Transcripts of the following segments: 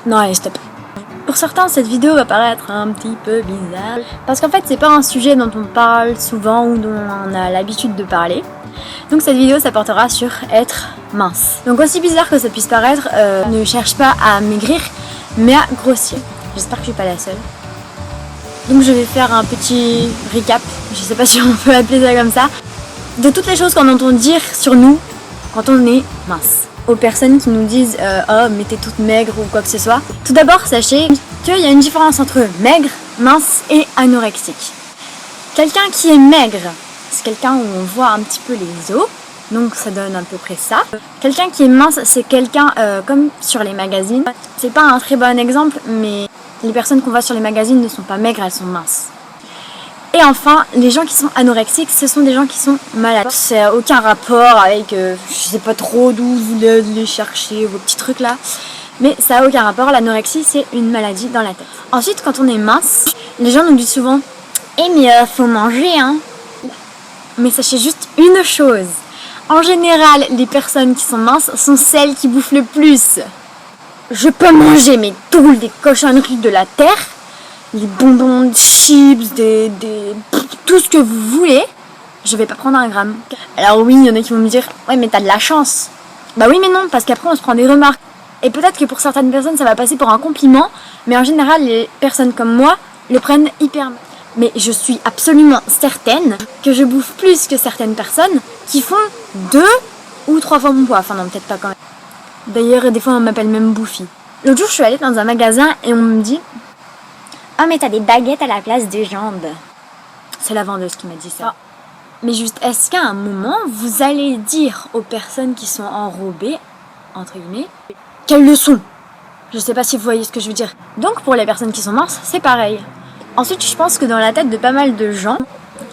Non, allez, stop. Pour certains, cette vidéo va paraître un petit peu bizarre, parce qu'en fait, c'est pas un sujet dont on parle souvent ou dont on a l'habitude de parler. Donc cette vidéo, ça portera sur être mince. Donc aussi bizarre que ça puisse paraître, ne cherche pas à maigrir, mais à grossir. J'espère que je suis pas la seule. Donc je vais faire un petit recap, je sais pas si on peut appeler ça comme ça, de toutes les choses qu'on entend dire sur nous quand on est mince. Aux personnes qui nous disent oh mais t'es toute maigre ou quoi que ce soit. Tout d'abord, sachez qu'il y a une différence entre maigre, mince et anorexique. Quelqu'un qui est maigre, c'est quelqu'un où on voit un petit peu les os, donc ça donne à peu près ça. Quelqu'un qui est mince, c'est quelqu'un comme sur les magazines. C'est pas un très bon exemple, mais les personnes qu'on voit sur les magazines ne sont pas maigres, elles sont minces. Et enfin, les gens qui sont anorexiques, ce sont des gens qui sont malades. Ça n'a aucun rapport avec, je sais pas trop d'où vous les chercher, vos petits trucs là. Mais ça n'a aucun rapport, l'anorexie c'est une maladie dans la tête. Ensuite, quand on est mince, les gens nous disent souvent « Eh mais faut manger hein !» Mais sachez juste une chose. En général, les personnes qui sont minces sont celles qui bouffent le plus. Je peux manger mais toutes les cochonneries de la terre, les bonbons, chips, tout ce que vous voulez, je vais pas prendre un gramme. Alors oui, il y en a qui vont me dire « Ouais mais t'as de la chance !» Bah oui mais non, parce qu'après on se prend des remarques. Et peut-être que pour certaines personnes ça va passer pour un compliment, mais en général les personnes comme moi le prennent hyper mal. Mais je suis absolument certaine que je bouffe plus que certaines personnes qui font 2 ou 3 fois mon poids. Enfin non, peut-être pas quand même. D'ailleurs, des fois on m'appelle même Bouffi. L'autre jour je suis allée dans un magasin et on me dit « Ah mais t'as des baguettes à la place des jambes !» C'est la vendeuse qui m'a dit ça. Mais juste, est-ce qu'à un moment vous allez dire aux personnes qui sont enrobées, entre guillemets, qu'elles le sont? Je sais pas si vous voyez ce que je veux dire. Donc pour les personnes qui sont minces, c'est pareil. Ensuite, je pense que dans la tête de pas mal de gens,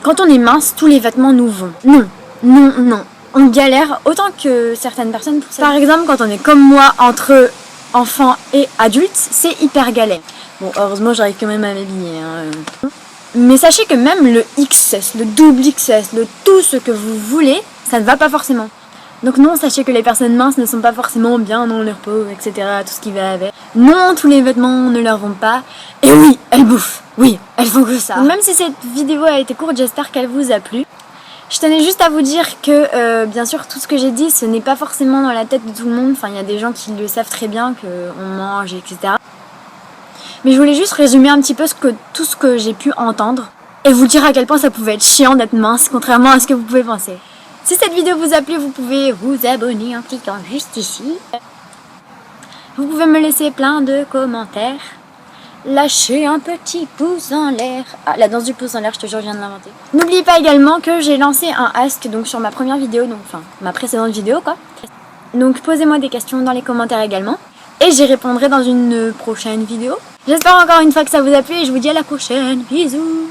quand on est mince, tous les vêtements nous vont. Non, non, non. On galère autant que certaines personnes pour ça. Par exemple, quand on est comme moi, entre enfants et adultes, c'est hyper galère. Bon, heureusement, j'arrive quand même à m'habiller. Hein. Mais sachez que même le XS, le double XS, le tout ce que vous voulez, ça ne va pas forcément. Donc non, sachez que les personnes minces ne sont pas forcément bien dans leur peau, etc. Tout ce qui va avec. Non, tous les vêtements ne leur vont pas. Et oui, elles bouffent. Oui, elles font que ça. Donc, même si cette vidéo a été courte, j'espère qu'elle vous a plu. Je tenais juste à vous dire que, bien sûr, tout ce que j'ai dit, ce n'est pas forcément dans la tête de tout le monde. Enfin, il y a des gens qui le savent très bien, qu'on mange, etc. Mais je voulais juste résumer un petit peu tout ce que j'ai pu entendre. Et vous dire à quel point ça pouvait être chiant d'être mince, contrairement à ce que vous pouvez penser. Si cette vidéo vous a plu, vous pouvez vous abonner en cliquant juste ici. Vous pouvez me laisser plein de commentaires. Lâchez un petit pouce en l'air. Ah, la danse du pouce en l'air, je te jure, je viens de l'inventer. N'oubliez pas également que j'ai lancé un ask donc sur ma première vidéo, donc enfin ma précédente vidéo quoi. Donc posez-moi des questions dans les commentaires également. Et j'y répondrai dans une prochaine vidéo. J'espère encore une fois que ça vous a plu et je vous dis à la prochaine. Bisous.